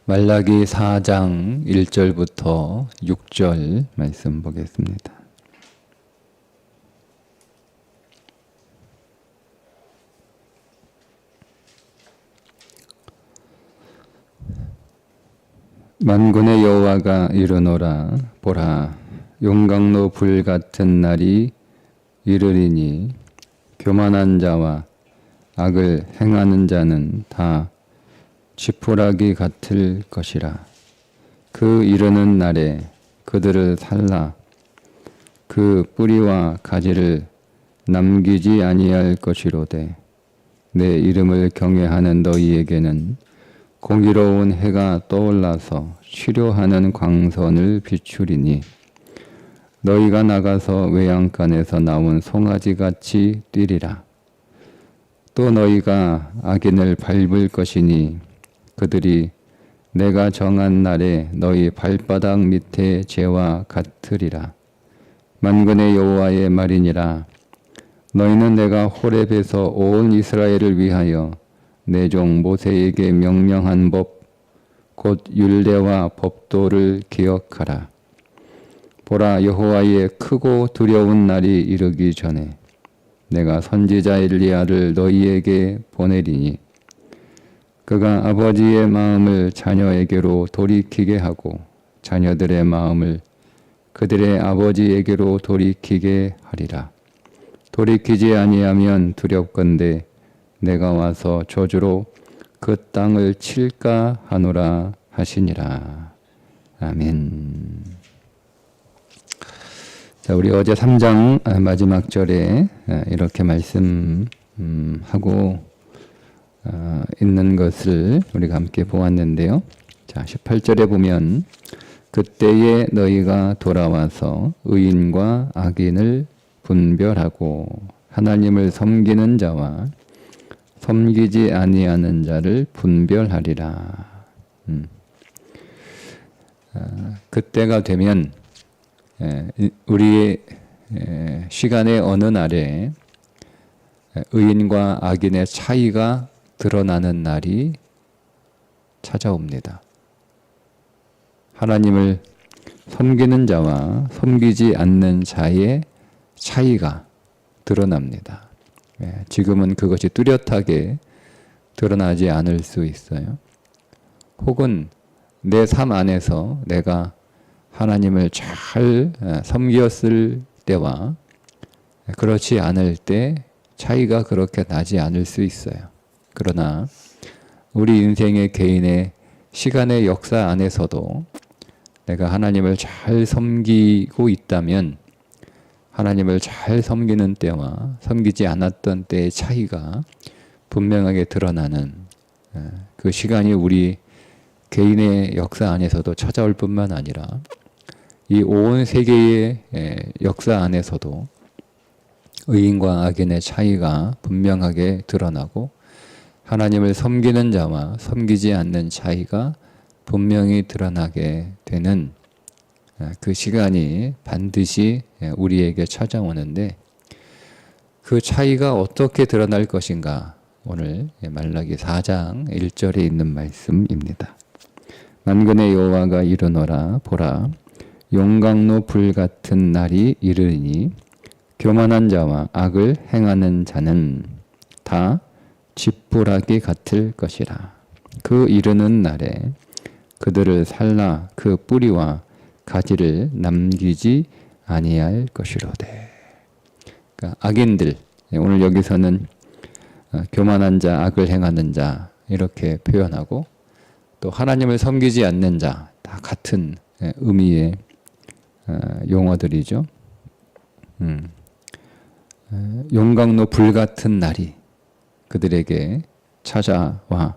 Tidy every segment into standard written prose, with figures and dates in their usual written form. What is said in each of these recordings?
말라기 4장 1절부터 6절 말씀 보겠습니다. 만군의 여호와가 이르노라. 보라, 용광로 불 같은 날이 이르리니 교만한 자와 악을 행하는 자는 다 지푸라기 같을 것이라. 그 이르는 날에 그들을 살라 그 뿌리와 가지를 남기지 아니할 것이로되 내 이름을 경외하는 너희에게는 공의로운 해가 떠올라서 치료하는 광선을 비추리니 너희가 나가서 외양간에서 나온 송아지같이 뛰리라. 또 너희가 악인을 밟을 것이니 그들이 내가 정한 날에 너희 발바닥 밑에 재와 같으리라. 만군의 여호와의 말이니라. 너희는 내가 호렙에서 온 이스라엘을 위하여 내 종 모세에게 명령한 법 곧 율례와 법도를 기억하라. 보라, 여호와의 크고 두려운 날이 이르기 전에 내가 선지자 엘리야를 너희에게 보내리니 그가 아버지의 마음을 자녀에게로 돌이키게 하고 자녀들의 마음을 그들의 아버지에게로 돌이키게 하리라. 돌이키지 아니하면 두렵건대 내가 와서 저주로 그 땅을 칠까 하노라 하시니라. 아멘. 자, 우리 어제 3장 마지막 절에 이렇게 말씀하고 있는 것을 우리가 함께 보았는데요. 자, 18절에 보면 그때에 너희가 돌아와서 의인과 악인을 분별하고 하나님을 섬기는 자와 섬기지 아니하는 자를 분별하리라. 그때가 되면 우리의 시간의 어느 날에 의인과 악인의 차이가 드러나는 날이 찾아옵니다. 하나님을 섬기는 자와 섬기지 않는 자의 차이가 드러납니다. 지금은 그것이 뚜렷하게 드러나지 않을 수 있어요. 혹은 내 삶 안에서 내가 하나님을 잘 섬겼을 때와 그렇지 않을 때 차이가 그렇게 나지 않을 수 있어요. 그러나 우리 인생의 개인의 시간의 역사 안에서도 내가 하나님을 잘 섬기고 있다면 하나님을 잘 섬기는 때와 섬기지 않았던 때의 차이가 분명하게 드러나는 그 시간이 우리 개인의 역사 안에서도 찾아올 뿐만 아니라 이 온 세계의 역사 안에서도 의인과 악인의 차이가 분명하게 드러나고 하나님을 섬기는 자와 섬기지 않는 차이가 분명히 드러나게 되는 그 시간이 반드시 우리에게 찾아오는데 그 차이가 어떻게 드러날 것인가 오늘 말라기 4장 1절에 있는 말씀입니다. 만군의 여호와가 이르노라. 보라, 용광로 불 같은 날이 이르니 교만한 자와 악을 행하는 자는 다 지푸라기 같을 것이라. 그 이르는 날에 그들을 살라 그 뿌리와 가지를 남기지 아니할 것이로되. 그러니까 악인들, 오늘 여기서는 교만한 자, 악을 행하는 자 이렇게 표현하고 또 하나님을 섬기지 않는 자 다 같은 의미의 용어들이죠. 용광로 불 같은 날이 그들에게 찾아와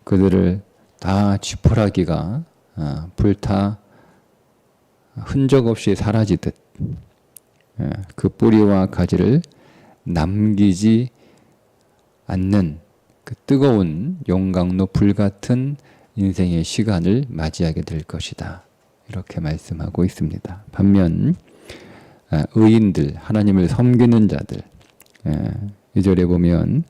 그들을 다 지푸라기가 불타 흔적 없이 사라지듯 그 뿌리와 가지를 남기지 않는 그 뜨거운 용광로 불 같은 인생의 시간을 맞이하게 될 것이다. 이렇게 말씀하고 있습니다. 반면 의인들, 하나님을 섬기는 자들 2절에 보면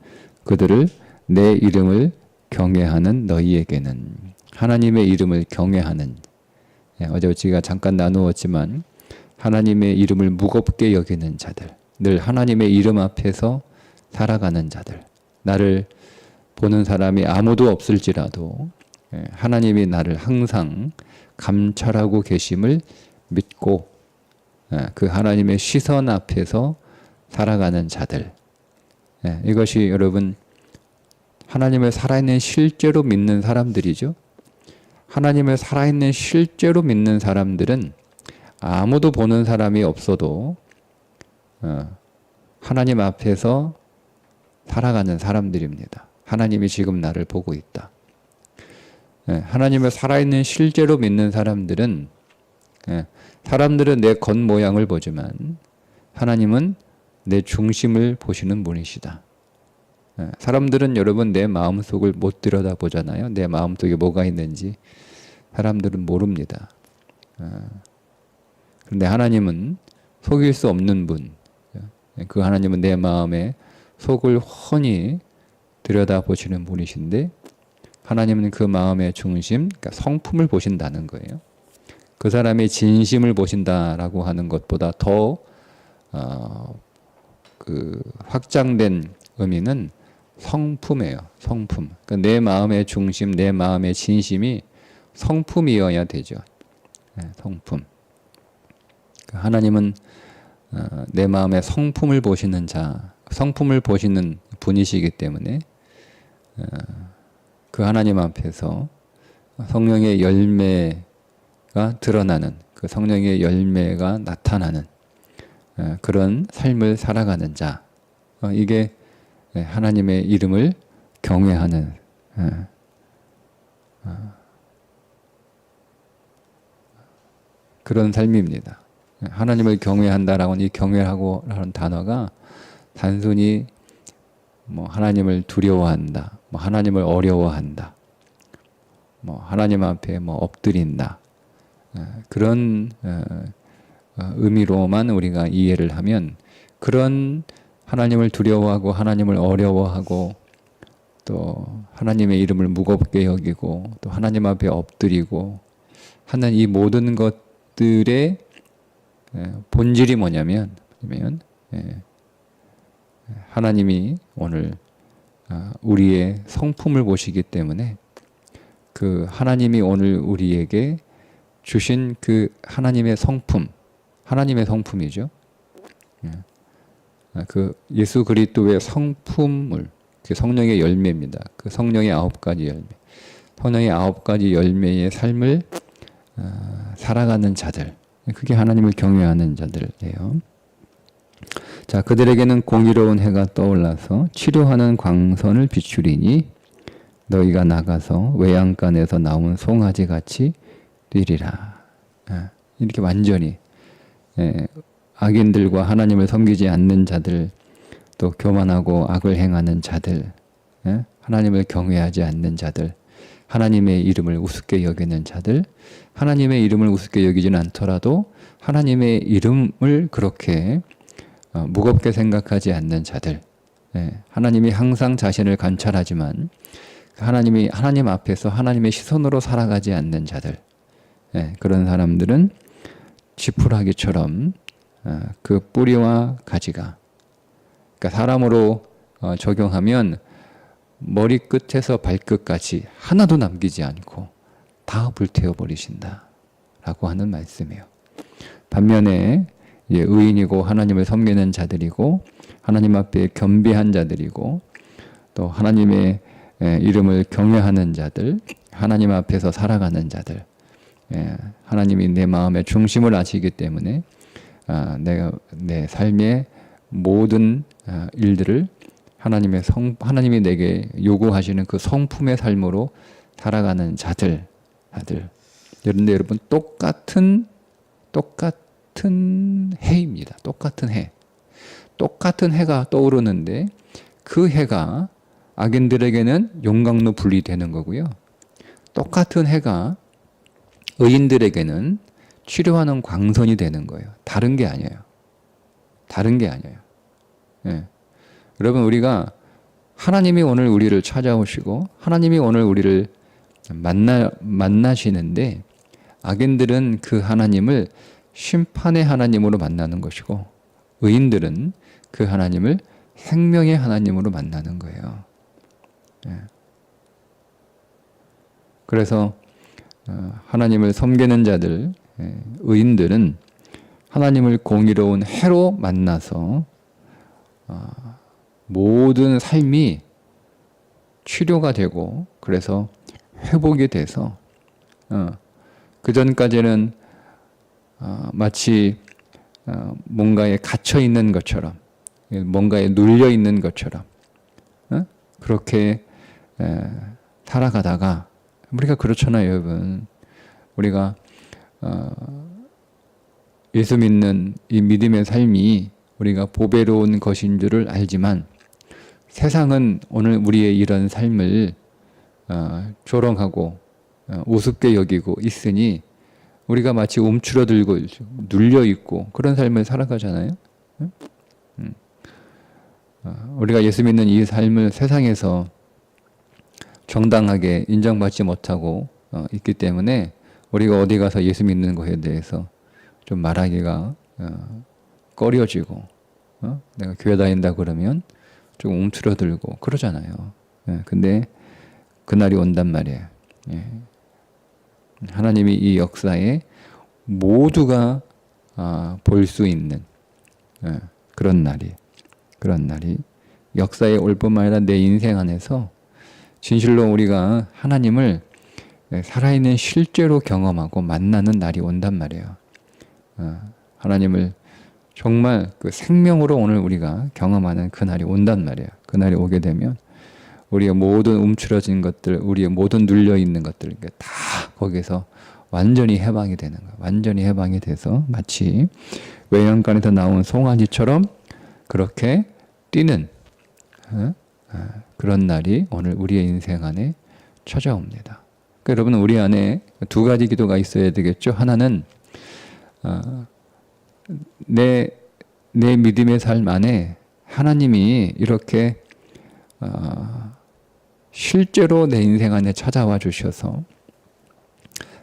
그들을 내 이름을 경외하는 너희에게는 하나님의 이름을 경외하는, 어제 제가 잠깐 나누었지만 하나님의 이름을 무겁게 여기는 자들, 늘 하나님의 이름 앞에서 살아가는 자들, 나를 보는 사람이 아무도 없을지라도 하나님이 나를 항상 감찰하고 계심을 믿고 그 하나님의 시선 앞에서 살아가는 자들, 이것이 여러분 하나님을 살아있는 실제로 믿는 사람들이죠. 하나님을 살아있는 실제로 믿는 사람들은 아무도 보는 사람이 없어도 하나님 앞에서 살아가는 사람들입니다. 하나님이 지금 나를 보고 있다. 하나님을 살아있는 실제로 믿는 사람들은 사람들은 내 겉모양을 보지만 하나님은 내 중심을 보시는 분이시다. 사람들은 여러분 내 마음속을 못 들여다보잖아요. 내 마음속에 뭐가 있는지 사람들은 모릅니다. 그런데 하나님은 속일 수 없는 분, 그 하나님은 내 마음의 속을 훤히 들여다보시는 분이신데 하나님은 그 마음의 중심, 그러니까 성품을 보신다는 거예요. 그 사람의 진심을 보신다라고 하는 것보다 더 확장된 의미는 성품이에요. 성품. 그러니까 내 마음의 중심, 내 마음의 진심이 성품이어야 되죠. 성품. 그러니까 하나님은 내 마음의 성품을 보시는 자, 성품을 보시는 분이시기 때문에 그 하나님 앞에서 성령의 열매가 드러나는, 그 성령의 열매가 나타나는 그런 삶을 살아가는 자, 이게 하나님의 이름을 경외하는 그런 삶입니다. 하나님을 경외한다라고는, 이 경외하고라는 단어가 단순히 뭐 하나님을 두려워한다, 뭐 하나님을 어려워한다, 뭐 하나님 앞에 뭐 엎드린다, 그런 의미로만 우리가 이해를 하면, 그런 하나님을 두려워하고 하나님을 어려워하고 또 하나님의 이름을 무겁게 여기고 또 하나님 앞에 엎드리고 하는 이 모든 것들의 본질이 뭐냐면 하나님이 오늘 우리의 성품을 보시기 때문에 그 하나님이 오늘 우리에게 주신 그 하나님의 성품, 하나님의 성품이죠. 그 예수 그리스도의 성품을, 그 성령의 열매입니다. 그 성령의 9가지 열매, 성령의 9가지 열매의 삶을 살아가는 자들, 그게 하나님을 경외하는 자들이에요. 자, 그들에게는 공의로운 해가 떠올라서 치료하는 광선을 비추리니 너희가 나가서 외양간에서 나온 송아지 같이 뛰리라. 이렇게 완전히 악인들과 하나님을 섬기지 않는 자들, 또 교만하고 악을 행하는 자들, 하나님을 경외하지 않는 자들, 하나님의 이름을 우습게 여기는 자들, 하나님의 이름을 우습게 여기지는 않더라도 하나님의 이름을 그렇게 무겁게 생각하지 않는 자들, 하나님이 항상 자신을 관찰하지만 하나님 앞에서 하나님의 시선으로 살아가지 않는 자들, 그런 사람들은 지푸라기처럼 그 뿌리와 가지가, 그러니까 사람으로 적용하면 머리 끝에서 발끝까지 하나도 남기지 않고 다 불태워 버리신다 라고 하는 말씀이에요. 반면에 의인이고 하나님을 섬기는 자들이고 하나님 앞에 겸비한 자들이고 또 하나님의 이름을 경외하는 자들, 하나님 앞에서 살아가는 자들, 하나님이 내 마음의 중심을 아시기 때문에 내가 내 삶의 모든 일들을 하나님이 내게 요구하시는 그 성품의 삶으로 살아가는 자들. 그런데 여러분 똑같은 해입니다. 똑같은 해. 똑같은 해가 떠오르는데 그 해가 악인들에게는 용광로 불이 되는 거고요. 똑같은 해가 의인들에게는 치료하는 광선이 되는 거예요. 다른 게 아니에요. 여러분, 우리가 하나님이 오늘 우리를 찾아오시고 하나님이 오늘 우리를 만나시는데 악인들은 그 하나님을 심판의 하나님으로 만나는 것이고 의인들은 그 하나님을 생명의 하나님으로 만나는 거예요. 그래서 하나님을 섬기는 자들, 의인들은 하나님을 공의로운 해로 만나서 모든 삶이 치료가 되고 그래서 회복이 돼서 그 전까지는 마치 뭔가에 갇혀 있는 것처럼 뭔가에 눌려 있는 것처럼 그렇게 살아가다가 우리가 그렇잖아요, 여러분. 우리가 예수 믿는 이 믿음의 삶이 우리가 보배로운 것인 줄을 알지만 세상은 오늘 우리의 이런 삶을 조롱하고 우습게 여기고 있으니 우리가 마치 움츠러들고 눌려 있고 그런 삶을 살아가잖아요. 우리가 예수 믿는 이 삶을 세상에서 정당하게 인정받지 못하고 있기 때문에 우리가 어디 가서 예수 믿는 것에 대해서 좀 말하기가 꺼려지고 내가 교회 다닌다 그러면 좀 움츠러들고 그러잖아요. 근데 그날이 온단 말이에요. 하나님이 이 역사에 모두가 볼 수 있는 그런 날이 역사에 올 뿐만 아니라 내 인생 안에서 진실로 우리가 하나님을 살아있는 실제로 경험하고 만나는 날이 온단 말이에요. 하나님을 정말 그 생명으로 오늘 우리가 경험하는 그 날이 온단 말이에요. 그 날이 오게 되면 우리의 모든 움츠러진 것들, 우리의 모든 눌려있는 것들 다 거기서 완전히 해방이 되는 거예요. 완전히 해방이 돼서 마치 외양간에서 나온 송아지처럼 그렇게 뛰는 그런 날이 오늘 우리의 인생 안에 찾아옵니다. 그러니까 여러분 우리 안에 두 가지 기도가 있어야 되겠죠. 하나는 내 믿음의 삶 안에 하나님이 이렇게 실제로 내 인생 안에 찾아와 주셔서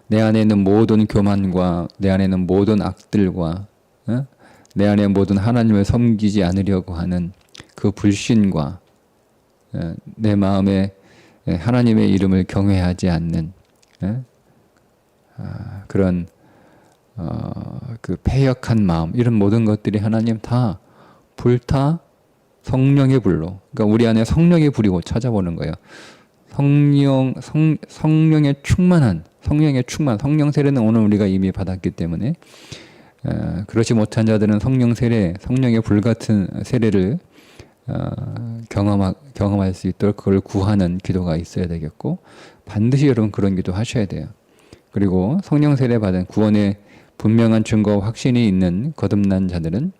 내 안에 있는 모든 교만과 내 안에 있는 모든 악들과 내 안에 모든 하나님을 섬기지 않으려고 하는 그 불신과 내 마음에 하나님의 이름을 경외하지 않는 그런 그 패역한 마음 이런 모든 것들이 하나님 다 불타 성령의 불로 그러니까 우리 안에 성령의 불이 곧 찾아오는 거예요. 성령의 충만 성령 세례는 오늘 우리가 이미 받았기 때문에 그렇지 못한 자들은 성령 세례, 성령의 불 같은 세례를 경험할 수 있도록 그걸 구하는 기도가 있어야 되겠고 반드시 여러분 그런 기도 하셔야 돼요. 그리고 성령 세례 받은 구원의 분명한 증거와 확신이 있는 거듭난 자들은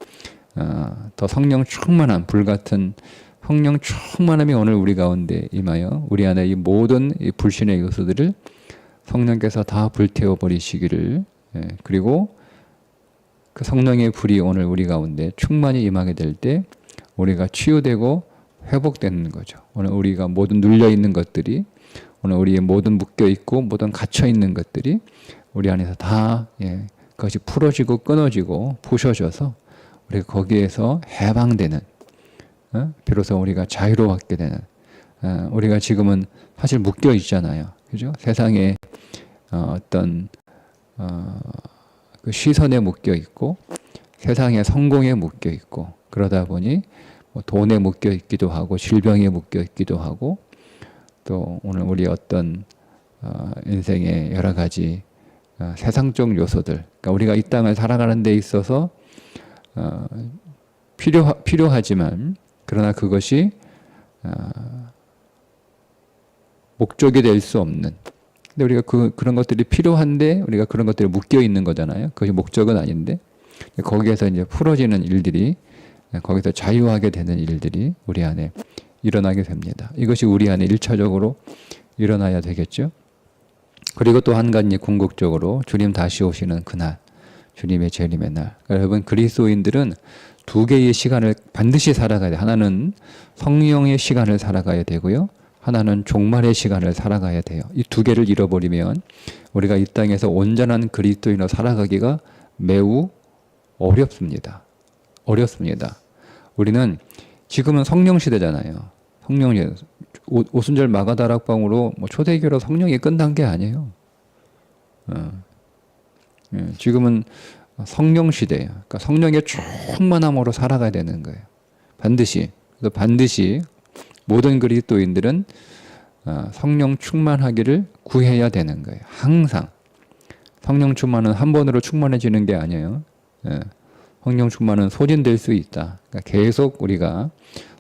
더 성령 충만한 불같은 성령 충만함이 오늘 우리 가운데 임하여 우리 안에 이 모든 이 불신의 요소들을 성령께서 다 불태워 버리시기를 그리고 그 성령의 불이 오늘 우리 가운데 충만히 임하게 될 때 우리가 치유되고 회복되는 거죠. 오늘 우리가 모든 눌려 있는 것들이 오늘 우리의 모든 묶여 있고 모든 갇혀 있는 것들이 우리 안에서 다 그것이 풀어지고 끊어지고 부셔져서 우리가 거기에서 해방되는 비로소 우리가 자유로웠게 되는 우리가 지금은 사실 묶여 있잖아요. 그죠? 세상에 어떤 그 시선에 묶여 있고 세상의 성공에 묶여 있고 그러다 보니 뭐 돈에 묶여 있기도 하고 질병에 묶여 있기도 하고 또 오늘 우리 어떤 인생의 여러 가지 세상적 요소들 그러니까 우리가 이 땅을 살아가는 데 있어서 필요하지만 그러나 그것이 목적이 될 수 없는 근데 우리가 그런 것들이 필요한데 우리가 그런 것들이 묶여 있는 거잖아요. 그것이 목적은 아닌데 거기에서 이제 풀어지는 일들이 거기서 자유하게 되는 일들이 우리 안에 일어나게 됩니다. 이것이 우리 안에 1차적으로 일어나야 되겠죠. 그리고 또 한 가지 궁극적으로 주님 다시 오시는 그날 주님의 재림의 날 그러니까 여러분 그리스도인들은 두 개의 시간을 반드시 살아가야 돼요. 하나는 성령의 시간을 살아가야 되고요. 하나는 종말의 시간을 살아가야 돼요. 이 두 개를 잃어버리면 우리가 이 땅에서 온전한 그리스도인으로 살아가기가 매우 어렵습니다. 어렵습니다. 우리는 지금은 성령 시대잖아요. 성령 시대. 오순절 마가다락방으로 뭐 초대교로 성령이 끝난 게 아니에요. 지금은 성령 시대예요. 그러니까 성령의 충만함으로 살아가야 되는 거예요. 반드시. 그래서 반드시 모든 그리스도인들은 성령 충만하기를 구해야 되는 거예요. 항상. 성령 충만은 한 번으로 충만해지는 게 아니에요. 성령 충만은 소진될 수 있다. 그러니까 계속 우리가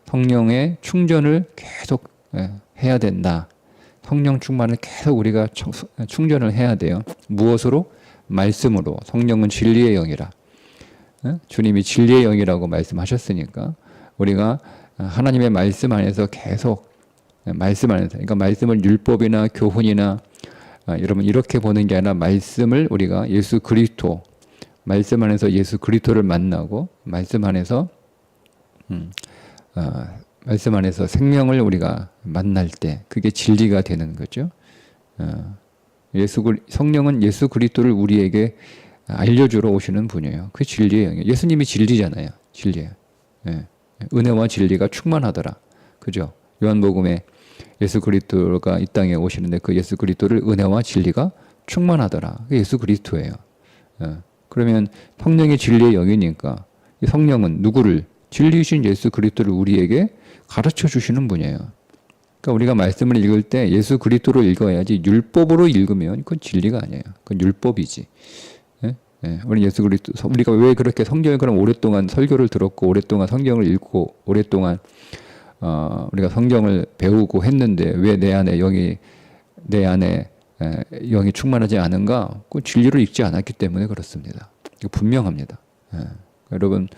성령의 충전을 계속 해야 된다. 성령 충만을 계속 우리가 충전을 해야 돼요. 무엇으로? 말씀으로. 성령은 진리의 영이라. 주님이 진리의 영이라고 말씀하셨으니까 우리가 하나님의 말씀 안에서 계속 말씀 안에서, 그러니까 말씀을 율법이나 교훈이나 여러분 이렇게 보는 게 아니라 말씀을 우리가 예수 그리스도, 말씀 안에서 예수 그리스도를 만나고 말씀 안에서 말씀 안에서 생명을 우리가 만날 때 그게 진리가 되는 거죠. 성령은 예수 그리스도를 우리에게 알려주러 오시는 분이에요. 그 진리의 영이에요. 예수님이 진리잖아요. 진리예요. 은혜와 진리가 충만하더라. 그죠? 요한복음에 예수 그리스도가 이 땅에 오시는데 그 예수 그리스도를 은혜와 진리가 충만하더라. 그게 예수 그리스도예요. 그러면 성령이 진리의 영이니까 이 성령은 누구를? 진리이신 예수 그리스도를 우리에게 가르쳐 주시는 분이에요. 그러니까 우리가 말씀을 읽을 때 예수 그리스도로 읽어야지 율법으로 읽으면 그건 진리가 아니에요. 그건 율법이지. 우리 예수 그리스도, 우리가 왜 그렇게 성경을 그럼 오랫동안 설교를 들었고 오랫동안 성경을 읽고 오랫동안 우리가 성경을 배우고 했는데 왜 내 안에 영이 충만하지 않은가? 그 진리로 읽지 않았기 때문에 그렇습니다. 이거 분명합니다. 여러분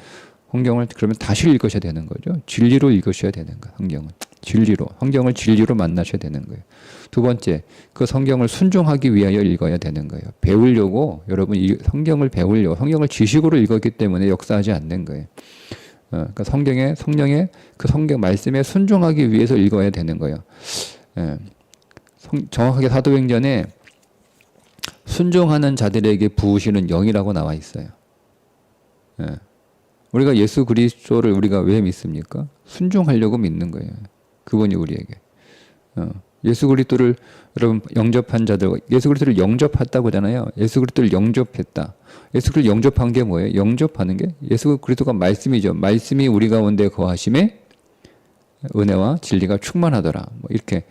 성경을 그러면 다시 읽으셔야 되는 거죠. 진리로 읽으셔야 되는 거예요. 성경을 진리로 만나셔야 되는 거예요. 두 번째, 그 성경을 순종하기 위하여 읽어야 되는 거예요. 배우려고, 여러분 이 성경을 배우려고, 성경을 지식으로 읽었기 때문에 역사하지 않는 거예요. 그러니까 성령의 그 성경 말씀에 순종하기 위해서 읽어야 되는 거예요. 정확하게 사도행전에 순종하는 자들에게 부으시는 영이라고 나와 있어요. 우리가 예수 그리스도를 우리가 왜 믿습니까? 순종하려고 믿는 거예요. 그분이 우리에게. 예수 그리스도를 여러분 영접한 자들, 예수 그리스도를 영접했다고 하잖아요. 예수 그리스도를 영접했다. 예수 그리스도를 영접한 게 뭐예요? 영접하는 게 예수 그리스도가 말씀이죠. 말씀이 우리 가운데 거하심에 은혜와 진리가 충만하더라. 뭐 이렇게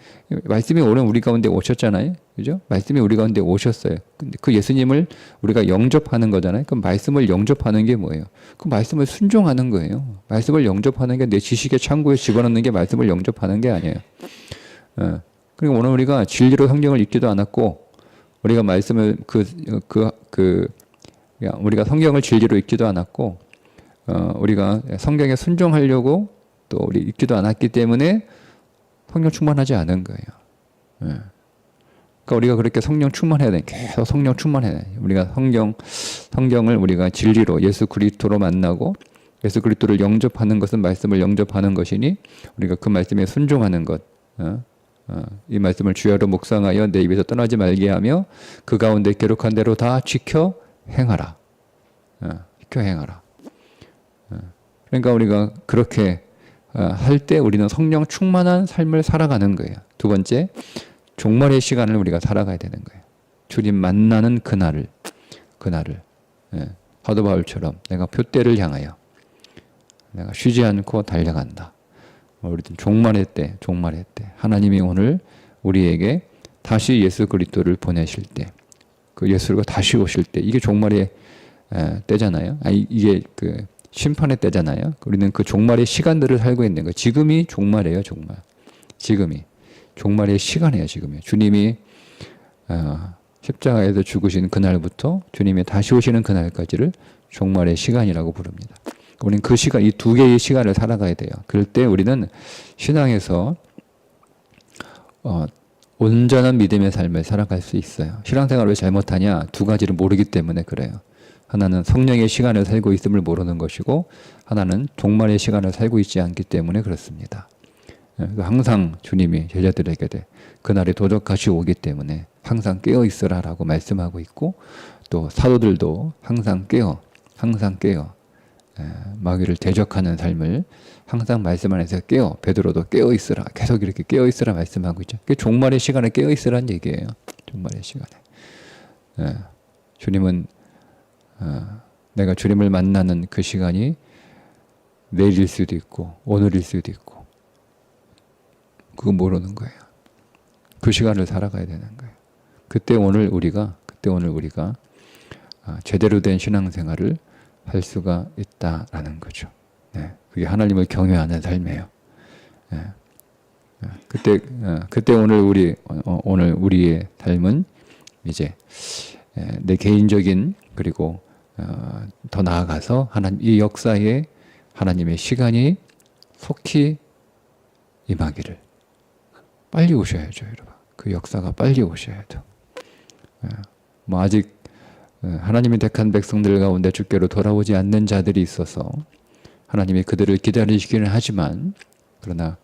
말씀이 오늘 우리 가운데 오셨잖아요. 그죠? 말씀이 우리 가운데 오셨어요. 근데 그 예수님을 우리가 영접하는 거잖아요. 그 말씀을 영접하는 게 뭐예요? 그 말씀을 순종하는 거예요. 말씀을 영접하는 게 내 지식의 창고에 집어넣는 게 말씀을 영접하는 게 아니에요. 그리고 오늘 우리가 진리로 성경을 읽지도 않았고 우리가 말씀을 우리가 성경을 진리로 읽지도 않았고 우리가 성경에 순종하려고 또 우리 읽지도 않았기 때문에 성령 충만하지 않은 거예요. 그러니까 우리가 그렇게 성령 충만해야 돼. 계속 성령 충만해야 돼. 우리가 성경을 우리가 진리로 예수 그리스도로 만나고 예수 그리스도를 영접하는 것은 말씀을 영접하는 것이니 우리가 그 말씀에 순종하는 것. 이 말씀을 주야로 묵상하여 내 입에서 떠나지 말게 하며 그 가운데 기록한 대로 다 지켜 행하라. 지켜 행하라. 그러니까 우리가 그렇게 할 때 우리는 성령 충만한 삶을 살아가는 거예요. 두 번째, 종말의 시간을 우리가 살아가야 되는 거예요. 주님 만나는 그날을 사도 바울처럼 내가 표대를 향하여 내가 쉬지 않고 달려간다. 우리는 종말의 때 하나님이 오늘 우리에게 다시 예수 그리스도를 보내실 때, 그 예수가 다시 오실 때, 이게 종말의 때잖아요. 이게 그 심판의 때잖아요. 우리는 그 종말의 시간들을 살고 있는 거예요. 지금이 종말이에요, 종말. 지금이 종말의 시간이에요, 지금이. 주님이 십자가에서 죽으신 그날부터 주님이 다시 오시는 그날까지를 종말의 시간이라고 부릅니다. 우리는 그 시간, 이 두 개의 시간을 살아가야 돼요. 그럴 때 우리는 신앙에서 온전한 믿음의 삶을 살아갈 수 있어요. 신앙생활을 왜 잘못하냐? 두 가지를 모르기 때문에 그래요. 하나는 성령의 시간을 살고 있음을 모르는 것이고 하나는 종말의 시간을 살고 있지 않기 때문에 그렇습니다. 항상 주님이 제자들에게 그날이 도적같이 오기 때문에 항상 깨어 있으라라고 말씀하고 있고, 또 사도들도 항상 깨어 마귀를 대적하는 삶을 항상 말씀 안에서 깨어, 베드로도 깨어 있으라, 계속 이렇게 깨어 있으라 말씀하고 있죠. 그게 종말의 시간에 깨어 있으라는 얘기예요. 종말의 시간에. 주님은 내가 주님을 만나는 그 시간이 내일일 수도 있고 오늘일 수도 있고, 그거 모르는 거예요. 그 시간을 살아가야 되는 거예요. 그때 오늘 우리가 제대로 된 신앙생활을 할 수가 있다라는 거죠. 그게 하나님을 경외하는 삶이에요. 그때 오늘 우리의 삶은 이제 내 개인적인, 그리고 더 나아가서 하나님 이 역사에 하나님의 시간이 속히 임하기를, 빨리 오셔야죠, 여러분. 그 역사가 빨리 오셔야죠. 뭐 아직 하나님이 택한 백성들 가운데 주께로 돌아오지 않는 자들이 있어서 하나님이 그들을 기다리시기는 하지만, 그러나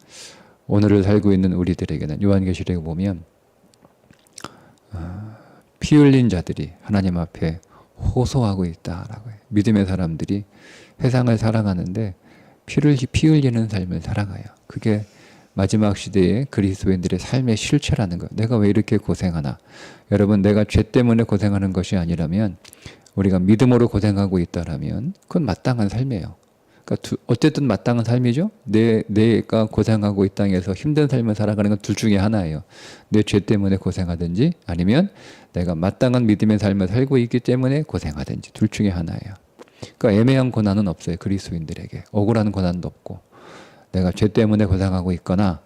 오늘을 살고 있는 우리들에게는 요한계시록에 보면 피 흘린 자들이 하나님 앞에 호소하고 있다라고 해요. 믿음의 사람들이 세상을 살아가는데 피 흘리는 삶을 살아가요. 그게 마지막 시대의 그리스도인들의 삶의 실체라는 거예요. 내가 왜 이렇게 고생하나? 여러분, 내가 죄 때문에 고생하는 것이 아니라면, 우리가 믿음으로 고생하고 있다라면 그건 마땅한 삶이에요. 그러니까 어쨌든 마땅한 삶이죠. 내가 고생하고 이 땅에서 힘든 삶을 살아가는 건 둘 중에 하나예요. 내 죄 때문에 고생하든지, 아니면 내가 마땅한 믿음의 삶을 살고 있기 때문에 고생하든지, 둘 중에 하나예요. 그러니까 애매한 고난은 없어요. 그리스도인들에게 억울한 고난도 없고, 내가 죄 때문에 고생하고 있거나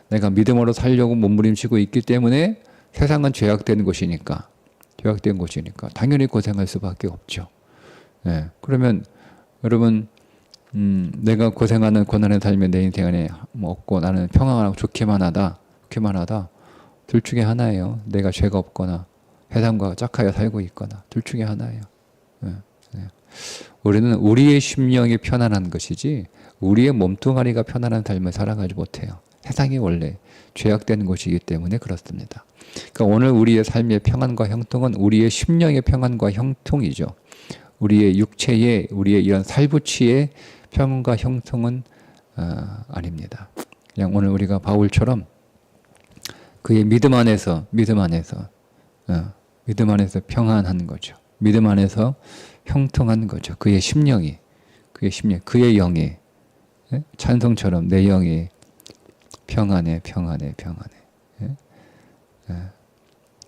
내가 믿음으로 살려고 몸부림치고 있기 때문에, 세상은 죄악된 곳이니까 당연히 고생할 수밖에 없죠. 그러면 여러분, 내가 고생하는 고난의 삶이 내 인생 안에 없고 나는 평안하고 좋기만 하다. 둘 중에 하나예요. 내가 죄가 없거나 세상과 짝하여 살고 있거나, 둘 중에 하나예요. 우리는 우리의 심령이 편안한 것이지 우리의 몸뚱아리가 편안한 삶을 살아가지 못해요. 세상이 원래 죄악된 곳이기 때문에 그렇습니다. 그러니까 오늘 우리의 삶의 평안과 형통은 우리의 심령의 평안과 형통이죠. 우리의 육체의, 우리의 이런 살부치의 평안과 형통은 아닙니다. 그냥 오늘 우리가 바울처럼 그의 믿음 안에서 평안한 거죠. 믿음 안에서 형통한 거죠. 그의 심령이, 그의 영이, 찬송처럼 내 영이 평안해.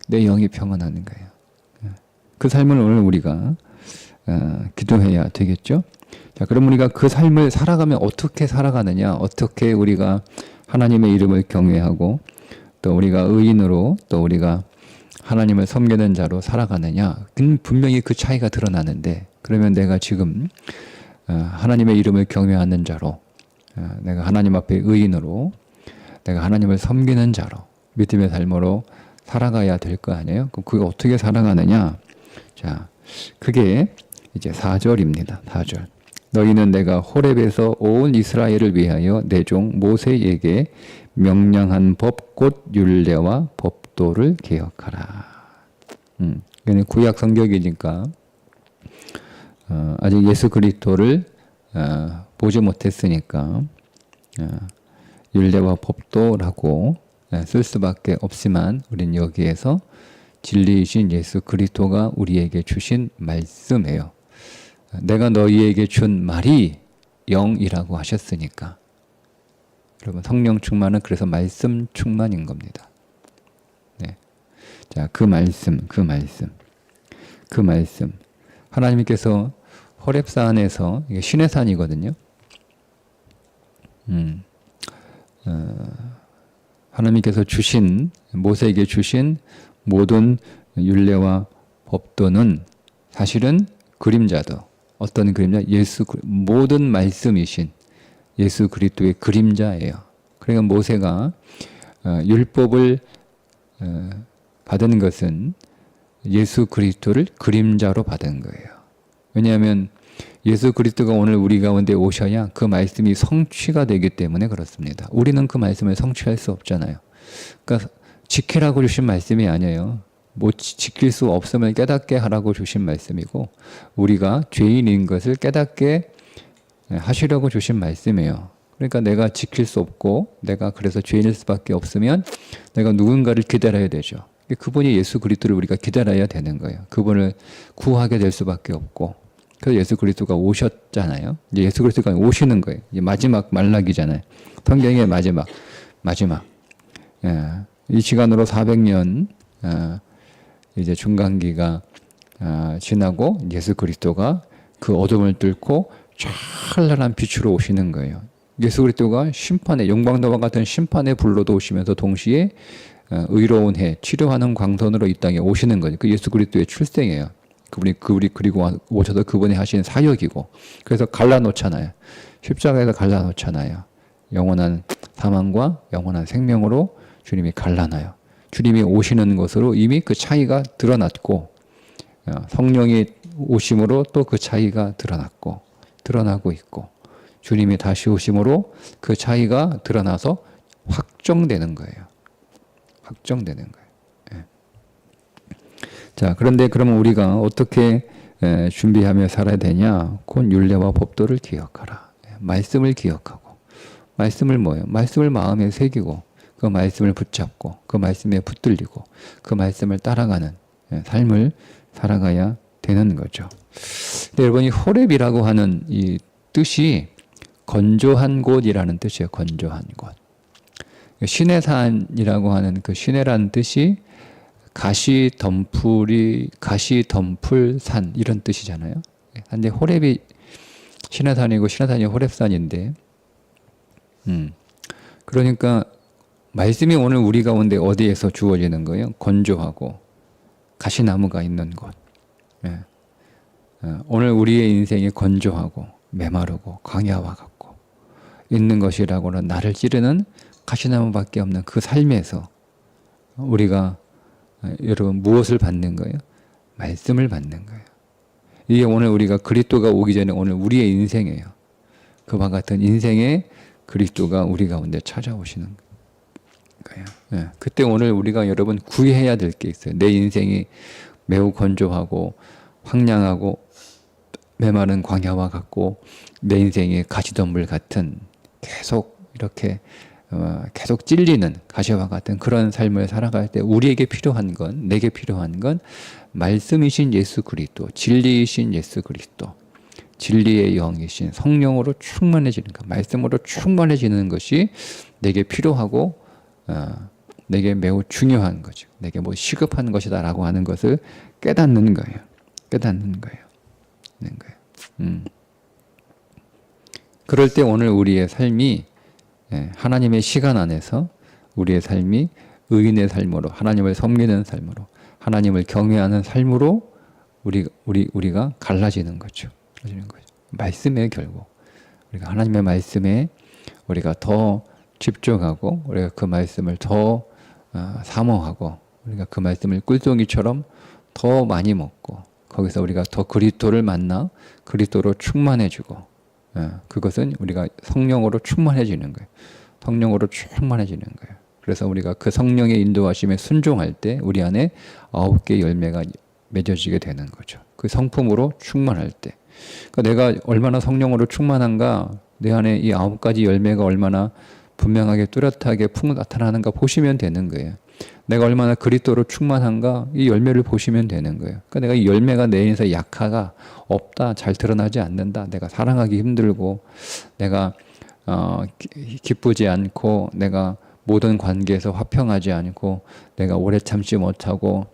내 영이 평안하는 거예요. 그 삶을 오늘 우리가 기도해야 되겠죠. 자, 그럼 우리가 그 삶을 살아가면 어떻게 살아가느냐? 어떻게 우리가 하나님의 이름을 경외하고, 또 우리가 의인으로, 또 우리가 하나님을 섬기는 자로 살아가느냐? 분명히 그 차이가 드러나는데, 그러면 내가 지금 하나님의 이름을 경외하는 자로, 내가 하나님 앞에 의인으로, 내가 하나님을 섬기는 자로, 믿음의 삶으로 살아가야 될 거 아니에요? 그럼 그게 어떻게 살아가느냐? 자, 그게 이제 4절입니다. 4절. 너희는 내가 호렙에서 온 이스라엘을 위하여 내 종 모세에게 명령한 법 곧 율례와 법도를 기억하라. 이거는 구약 성경이니까 아직 예수 그리스도를 보지 못했으니까 율례와 법도라고 쓸 수밖에 없지만, 우린 여기에서 진리이신 예수 그리스도가 우리에게 주신 말씀이에요. 내가 너희에게 준 말이 영이라고 하셨으니까, 여러분, 성령 충만은 그래서 말씀 충만인 겁니다. 자, 그 말씀. 하나님께서 호렙산에서, 이게 신의 산이거든요. 하나님께서 모세에게 주신 모든 율례와 법도는 사실은 그림자도, 어떤 그림자? 모든 말씀이신 예수 그리스도의 그림자예요. 그러니까 모세가 율법을 받은 것은 예수 그리스도를 그림자로 받은 거예요. 왜냐하면 예수 그리스도가 오늘 우리 가운데 오셔야 그 말씀이 성취가 되기 때문에 그렇습니다. 우리는 그 말씀을 성취할 수 없잖아요. 그러니까 지키라고 주신 말씀이 아니에요. 뭐 지킬 수 없음을 깨닫게 하라고 주신 말씀이고 우리가 죄인인 것을 깨닫게 하시려고 주신 말씀이에요. 그러니까 내가 지킬 수 없고 내가 그래서 죄인일 수밖에 없으면 내가 누군가를 기다려야 되죠. 그분이 예수 그리스도를 우리가 기다려야 되는 거예요. 그분을 구하게 될 수밖에 없고 그래서 예수 그리스도가 오셨잖아요. 이제 예수 그리스도가 오시는 거예요. 이제 마지막 만락이잖아요. 성경의 마지막. 예, 이 시간으로 400년 이제 중간기가 지나고 예수 그리스도가 그 어둠을 뚫고 찬란한 빛으로 오시는 거예요. 예수 그리스도가 심판의 영광도와 같은 심판의 불로도 오시면서 동시에 의로운 해 치료하는 광선으로 이 땅에 오시는 거죠. 그 예수 그리스도의 출생이에요. 그분이 그리고 오셔서 그분이 하신 사역이고 그래서 갈라놓잖아요. 십자가에서 갈라놓잖아요. 영원한 사망과 영원한 생명으로 주님이 갈라놔요. 주님이 오시는 것으로 이미 그 차이가 드러났고 성령이 오심으로 또 그 차이가 드러나고 있고 주님이 다시 오심으로 그 차이가 드러나서 확정되는 거예요. 확정되는 거예요. 예. 자, 그런데 그러면 우리가 어떻게 준비하며 살아야 되냐? 곧 율례와 법도를 기억하라. 말씀을 기억하고 말씀을 뭐예요? 말씀을 마음에 새기고 그 말씀을 붙잡고 그 말씀에 붙들리고 그 말씀을 따라가는 삶을 살아가야 되는 거죠. 근데 여러분 이 호렙이라고 하는 이 뜻이 건조한 곳이라는 뜻이에요. 건조한 곳. 시내산이라고 하는 그 시내라는 뜻이 가시덤풀산 이런 뜻이잖아요. 근데 호렙이 시내산이고 시내산이 호렙산인데, 그러니까 말씀이 오늘 우리 가운데 어디에서 주어지는 거예요? 건조하고 가시나무가 있는 곳. 예. 오늘 우리의 인생이 건조하고 메마르고 광야와 같고 있는 것이라고는 나를 찌르는 가시나무밖에 없는 그 삶에서 우리가 여러분 무엇을 받는 거예요? 말씀을 받는 거예요. 이게 오늘 우리가 그리스도가 오기 전에 오늘 우리의 인생이에요. 그와 같은 인생의 그리스도가 우리 가운데 찾아오시는 거예요. 예. 그때 오늘 우리가 여러분 구해야 될 게 있어요. 내 인생이 매우 건조하고 황량하고 메마른 광야와 같고 내 인생이 가시덤불 같은 계속 이렇게 계속 찔리는 가시와 같은 그런 삶을 살아갈 때 우리에게 필요한 건 내게 필요한 건 말씀이신 예수 그리스도, 진리이신 예수 그리스도, 진리의 영이신 성령으로 충만해지는 것, 말씀으로 충만해지는 것이 내게 필요하고 내게 매우 중요한 거죠. 내게 뭐 시급한 것이다라고 하는 것을 깨닫는 거예요. 그럴 때 오늘 우리의 삶이 하나님의 시간 안에서 우리의 삶이 의인의 삶으로 하나님을 섬기는 삶으로 하나님을 경외하는 삶으로 우리가 갈라지는 거죠. 말씀에 결국 우리가 하나님의 말씀에 우리가 더 집중하고 우리가 그 말씀을 더 사모하고 우리가 그 말씀을 꿀송이처럼 더 많이 먹고 거기서 우리가 더 그리스도를 만나 그리스도로 충만해지고 그것은 우리가 성령으로 충만해지는 거예요. 성령으로 충만해지는 거예요. 그래서 우리가 그 성령의 인도하심에 순종할 때 우리 안에 9개 열매가 맺어지게 되는 거죠. 그 성품으로 충만할 때. 그러니까 내가 얼마나 성령으로 충만한가, 내 안에 이 9가지 열매가 얼마나 분명하게 뚜렷하게 나타나는가 보시면 되는 거예요. 내가 얼마나 그리스도로 충만한가 이 열매를 보시면 되는 거예요. 그러니까 내가 이 열매가 내 인생에 약하가 없다, 잘 드러나지 않는다, 내가 사랑하기 힘들고 내가 기쁘지 않고 내가 모든 관계에서 화평하지 않고 내가 오래 참지 못하고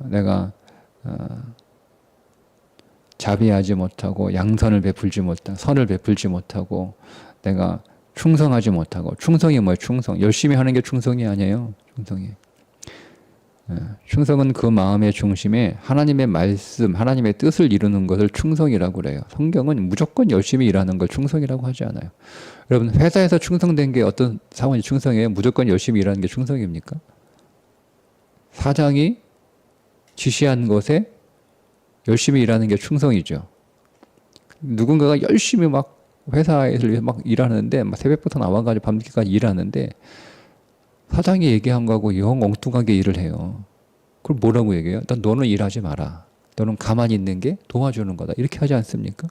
내가 자비하지 못하고 양선을 베풀지 못하고 선을 베풀지 못하고 내가 충성하지 못하고 충성이 뭐예요? 충성. 열심히 하는 게 충성이 아니에요. 충성은 그 마음의 중심에 하나님의 말씀, 하나님의 뜻을 이루는 것을 충성이라고 그래요. 성경은 무조건 열심히 일하는 걸 충성이라고 하지 않아요. 여러분 회사에서 충성된 게 어떤 사원이 충성이에요? 무조건 열심히 일하는 게 충성입니까? 사장이 지시한 것에 열심히 일하는 게 충성이죠. 누군가가 열심히 막 회사에서 막 일하는데 막 새벽부터 나와가지고 밤늦게까지 일하는데 사장이 얘기한 거하고 영 엉뚱하게 일을 해요. 그럼 뭐라고 얘기해요? 너는 일하지 마라. 너는 가만히 있는 게 도와주는 거다. 이렇게 하지 않습니까?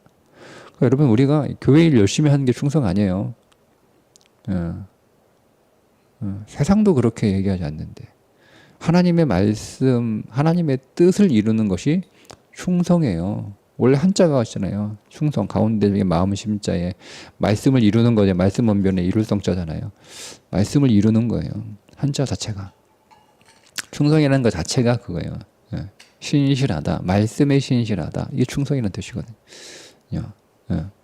그러니까 여러분 우리가 교회 일 열심히 하는 게 충성 아니에요. 세상도 그렇게 얘기하지 않는데 하나님의 말씀, 하나님의 뜻을 이루는 것이 충성이에요. 원래 한자가 있잖아요. 충성, 가운데 마음 심자에 말씀을 이루는 거죠. 말씀 원변에 이룰 성자잖아요. 말씀을 이루는 거예요. 한자 자체가. 충성이라는 것 자체가 그거예요. 신실하다. 말씀에 신실하다. 이게 충성이라는 뜻이거든요.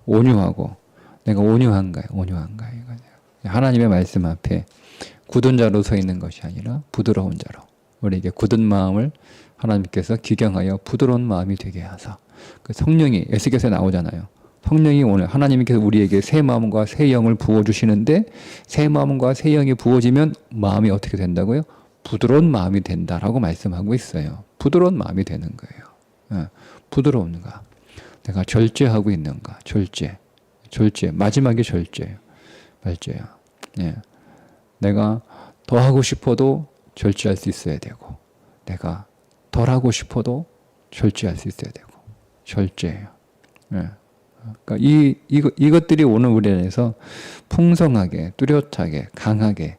온유하고 내가 온유한가요? 온유한가요? 하나님의 말씀 앞에 굳은 자로 서 있는 것이 아니라 부드러운 자로 우리에게 굳은 마음을 하나님께서 기경하여 부드러운 마음이 되게 하사 그 성령이 에스겔서에 나오잖아요. 성령이 오늘 하나님께서 우리에게 새 마음과 새 영을 부어주시는데 새 마음과 새 영이 부어지면 마음이 어떻게 된다고요? 부드러운 마음이 된다라고 말씀하고 있어요. 부드러운 마음이 되는 거예요. 부드러운가? 내가 절제하고 있는가? 절제. 마지막에 절제예요. 내가 더 하고 싶어도 절제할 수 있어야 되고 내가 덜 하고 싶어도 절제할 수 있어야 되고 절제예요. 그러니까 이것들이 오늘 우리 안에서 풍성하게 뚜렷하게 강하게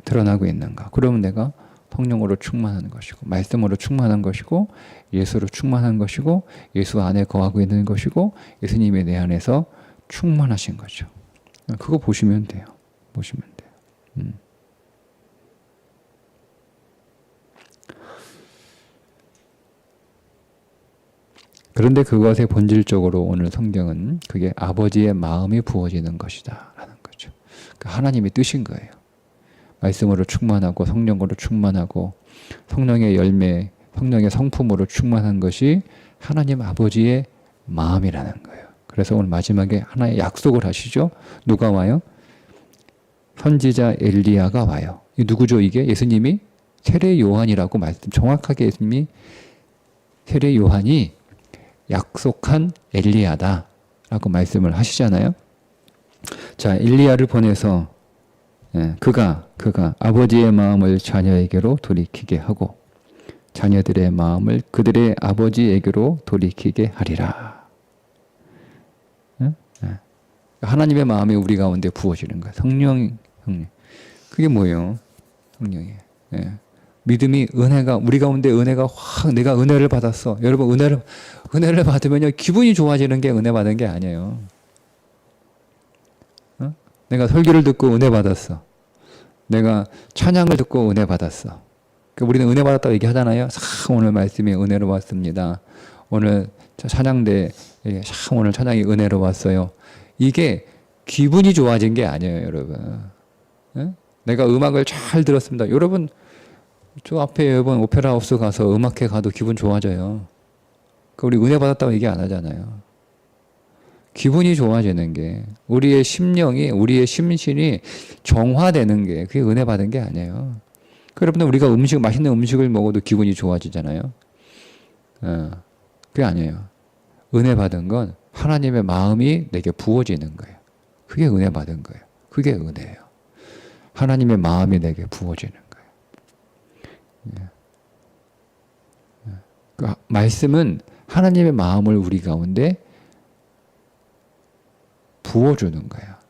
드러나고 있는가? 그러면 내가 성령으로 충만한 것이고 말씀으로 충만한 것이고 예수로 충만한 것이고 예수 안에 거하고 있는 것이고 예수님이 내 안에서 충만하신 거죠. 그거 보시면 돼요. 그런데 그것의 본질적으로 오늘 성경은 그게 아버지의 마음이 부어지는 것이다 라는 거죠. 그러니까 하나님의 뜻인 거예요. 말씀으로 충만하고 성령으로 충만하고 성령의 열매, 성령의 성품으로 충만한 것이 하나님 아버지의 마음이라는 거예요. 그래서 오늘 마지막에 하나의 약속을 하시죠. 누가 와요? 선지자 엘리야가 와요. 이 누구죠 이게? 예수님이 세례 요한이라고 말씀 정확하게 예수님이 세례 요한이 약속한 엘리야다 라고 말씀을 하시잖아요. 자, 엘리야를 보내서 그가 아버지의 마음을 자녀에게로 돌이키게 하고 자녀들의 마음을 그들의 아버지에게로 돌이키게 하리라. 하나님의 마음이 우리 가운데 부어지는 거야. 성령. 그게 뭐예요? 성령이. 믿음이 은혜가 우리 가운데 은혜가 확 내가 은혜를 받았어. 여러분 은혜를 받으면요 기분이 좋아지는 게 은혜 받은 게 아니에요. 내가 설교를 듣고 은혜 받았어. 내가 찬양을 듣고 은혜 받았어. 그러니까 우리는 은혜 받았다고 얘기하잖아요. 오늘 말씀이 은혜로 왔습니다. 오늘 찬양대 오늘 찬양이 은혜로 왔어요. 이게 기분이 좋아진 게 아니에요, 여러분. 내가 음악을 잘 들었습니다. 여러분 저 앞에 여러분 오페라 하우스 가서 음악회 가도 기분 좋아져요. 우리 은혜 받았다고 얘기 안 하잖아요. 기분이 좋아지는 게 우리의 심령이 우리의 심신이 정화되는 게 그게 은혜 받은 게 아니에요. 여러분들 우리가 맛있는 음식을 먹어도 기분이 좋아지잖아요. 그게 아니에요. 은혜 받은 건 하나님의 마음이 내게 부어지는 거예요. 그게 은혜 받은 거예요. 그게 은혜예요. 하나님의 마음이 내게 부어지는 거예요. 그 말씀은 하나님의 마음을 우리 가운데 부어주는 거야.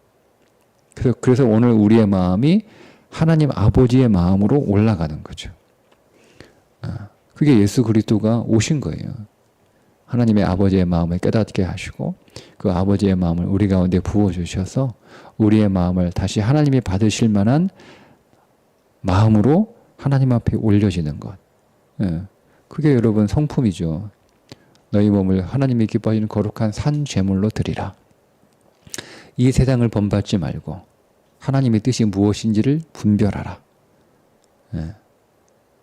그래서 오늘 우리의 마음이 하나님 아버지의 마음으로 올라가는 거죠. 그게 예수 그리스도가 오신 거예요. 하나님의 아버지의 마음을 깨닫게 하시고 그 아버지의 마음을 우리 가운데 부어주셔서 우리의 마음을 다시 하나님이 받으실 만한 마음으로 하나님 앞에 올려지는 것. 그게 여러분 성품이죠. 너희 몸을 하나님이 기뻐하시는 거룩한 산 제물로 드리라. 이 세상을 본받지 말고 하나님의 뜻이 무엇인지를 분별하라.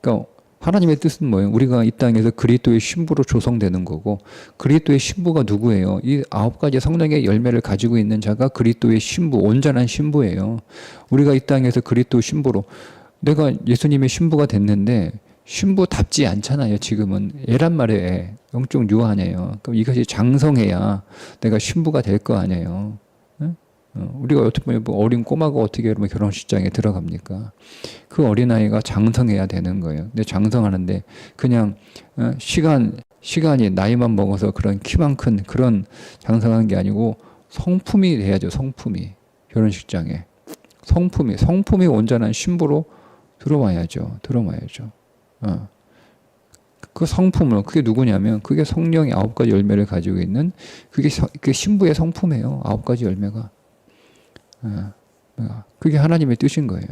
그러니까 하나님의 뜻은 뭐예요? 우리가 이 땅에서 그리스도의 신부로 조성되는 거고 그리스도의 신부가 누구예요? 이 9가지 성령의 열매를 가지고 있는 자가 그리스도의 신부, 온전한 신부예요. 우리가 이 땅에서 그리스도의 신부로 내가 예수님의 신부가 됐는데 신부답지 않잖아요. 지금은 애란 말이에요. 애. 영적 유한이에요. 그럼 이것이 장성해야 내가 신부가 될 거 아니에요. 응? 우리가 어떻게 보면 뭐 어린 꼬마가 어떻게 그러면 결혼식장에 들어갑니까? 그 어린아이가 장성해야 되는 거예요. 근데 장성하는데 그냥 시간이 나이만 먹어서 그런 키만 큰 그런 장성한 게 아니고 성품이 돼야죠. 성품이. 결혼식장에. 성품이 온전한 신부로 들어와야죠. 그 성품을, 그게 누구냐면, 그게 성령의 9가지 열매를 가지고 있는, 그게 신부의 성품이에요. 9가지 열매가. 그게 하나님의 뜻인 거예요.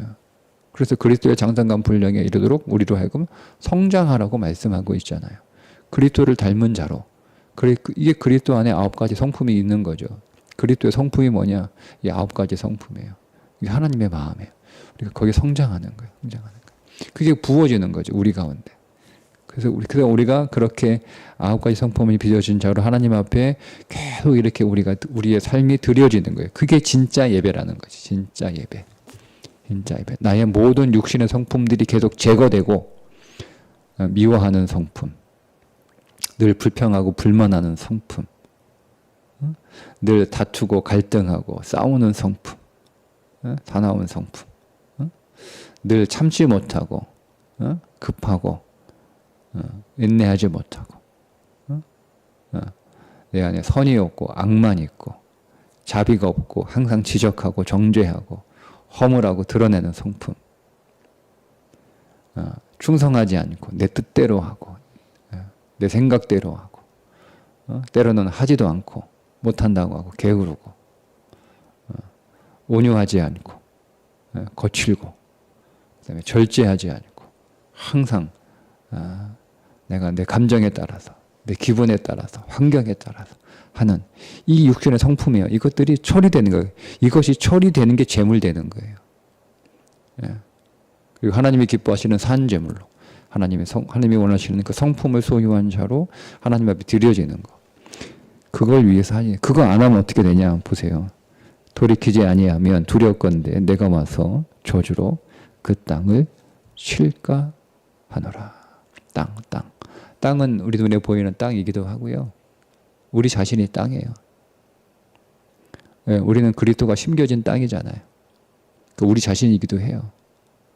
그래서 그리스도의 장성감 분량에 이르도록 우리로 하여금 성장하라고 말씀하고 있잖아요. 그리스도를 닮은 자로. 이게 그리스도 안에 9가지 성품이 있는 거죠. 그리스도의 성품이 뭐냐? 이 9가지 성품이에요. 이게 하나님의 마음이에요. 우리가 거기에 성장하는 거예요. 그게 부어지는 거죠. 우리 가운데. 그래서 우리가 그렇게 9가지 성품이 빚어진 자로 하나님 앞에 계속 이렇게 우리의 삶이 드려지는 거예요. 그게 진짜 예배라는 거지. 진짜 예배. 나의 모든 육신의 성품들이 계속 제거되고, 미워하는 성품, 늘 불평하고 불만하는 성품, 늘 다투고 갈등하고 싸우는 성품, 사나운 성품, 늘 참지 못하고, 급하고, 인내하지 못하고, 내 안에 선이 없고 악만이 있고 자비가 없고 항상 지적하고 정죄하고 허물하고 드러내는 성품, 충성하지 않고 내 뜻대로 하고 내 생각대로 하고, 때로는 하지도 않고 못한다고 하고 게으르고, 온유하지 않고 거칠고, 그다음에 절제하지 않고 항상 내가 내 감정에 따라서, 내 기분에 따라서, 환경에 따라서 하는 이 육신의 성품이에요. 이것들이 처리되는 거예요. 이것이 처리되는 게 재물되는 거예요. 그리고 하나님이 기뻐하시는 산재물로, 하나님이 원하시는 그 성품을 소유한 자로 하나님 앞에 드려지는 거. 그걸 위해서 그거 안 하면 어떻게 되냐 보세요. 돌이키지 아니하면 두렵건대 내가 와서 저주로 그 땅을 칠까 하노라. 땅은 우리 눈에 보이는 땅이기도 하고요. 우리 자신이 땅이에요. 우리는 그리스도가 심겨진 땅이잖아요. 우리 자신이기도 해요.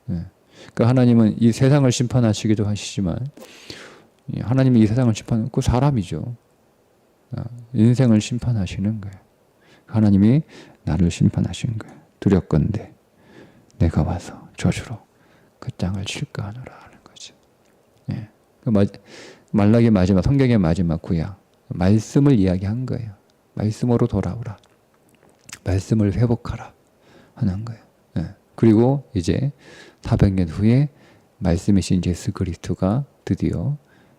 그러니까 하나님은 이 세상을 심판하시기도 하시지만, 하나님이 이 세상을 심판하는 그 사람이죠. 인생을 심판하시는 거예요. 하나님이 나를 심판하신 거예요. 두렵건대 내가 와서 저주로 그 땅을 칠까 하노라 하는 거죠. 말라기 마지막, 성경의 마지막 구약, 말씀을 이야기한 거예요. 말씀으로 돌아오라. 말씀을 회복하라 하는 거예요. 그리고 이제 400년 후에 말씀이신 예수 그리스도가 드디어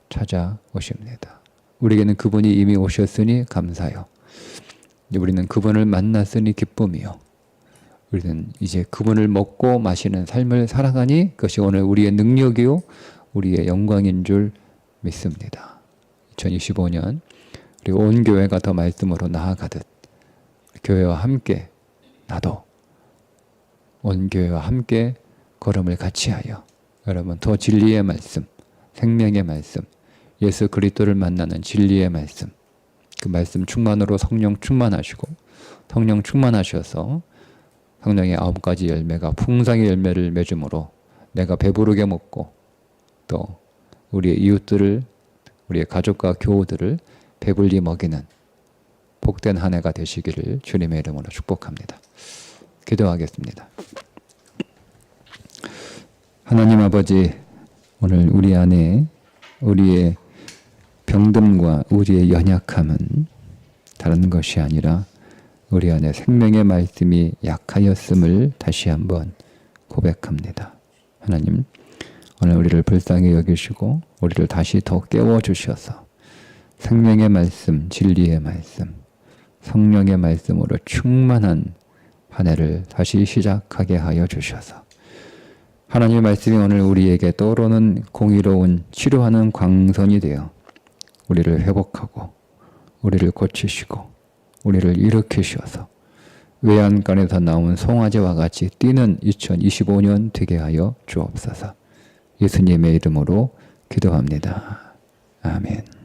찾아오십니다. 우리에게는 그분이 이미 오셨으니 감사요. 우리는 그분을 만났으니 기쁨이요. 우리는 이제 그분을 먹고 마시는 삶을 살아가니 그것이 오늘 우리의 능력이요 우리의 영광인 줄 믿습니다. 2025년 우리 온 교회가 더 말씀으로 나아가듯 교회와 함께 나도 온 교회와 함께 걸음을 같이 하여 여러분 더 진리의 말씀, 생명의 말씀, 예수 그리스도를 만나는 진리의 말씀, 그 말씀 충만으로 성령 충만하시고 성령 충만하셔서 성령의 9가지 열매가 풍성의 열매를 맺음으로 내가 배부르게 먹고 또 우리의 이웃들을, 우리의 가족과 교우들을 배불리 먹이는 복된 한 해가 되시기를 주님의 이름으로 축복합니다. 기도하겠습니다. 하나님 아버지, 오늘 우리 안에 우리의 병듦과 우리의 연약함은 다른 것이 아니라 우리 안에 생명의 말씀이 약하였음을 다시 한번 고백합니다. 하나님, 오늘 우리를 불쌍히 여기시고 우리를 다시 더 깨워주셔서 생명의 말씀, 진리의 말씀, 성령의 말씀으로 충만한 한 해를 다시 시작하게 하여 주셔서 하나님의 말씀이 오늘 우리에게 떠오르는 공의로운 치료하는 광선이 되어 우리를 회복하고 우리를 고치시고 우리를 일으키셔서 외양간에서 나온 송아지와 같이 뛰는 2025년 되게 하여 주옵소서. 예수님의 이름으로 기도합니다. 아멘.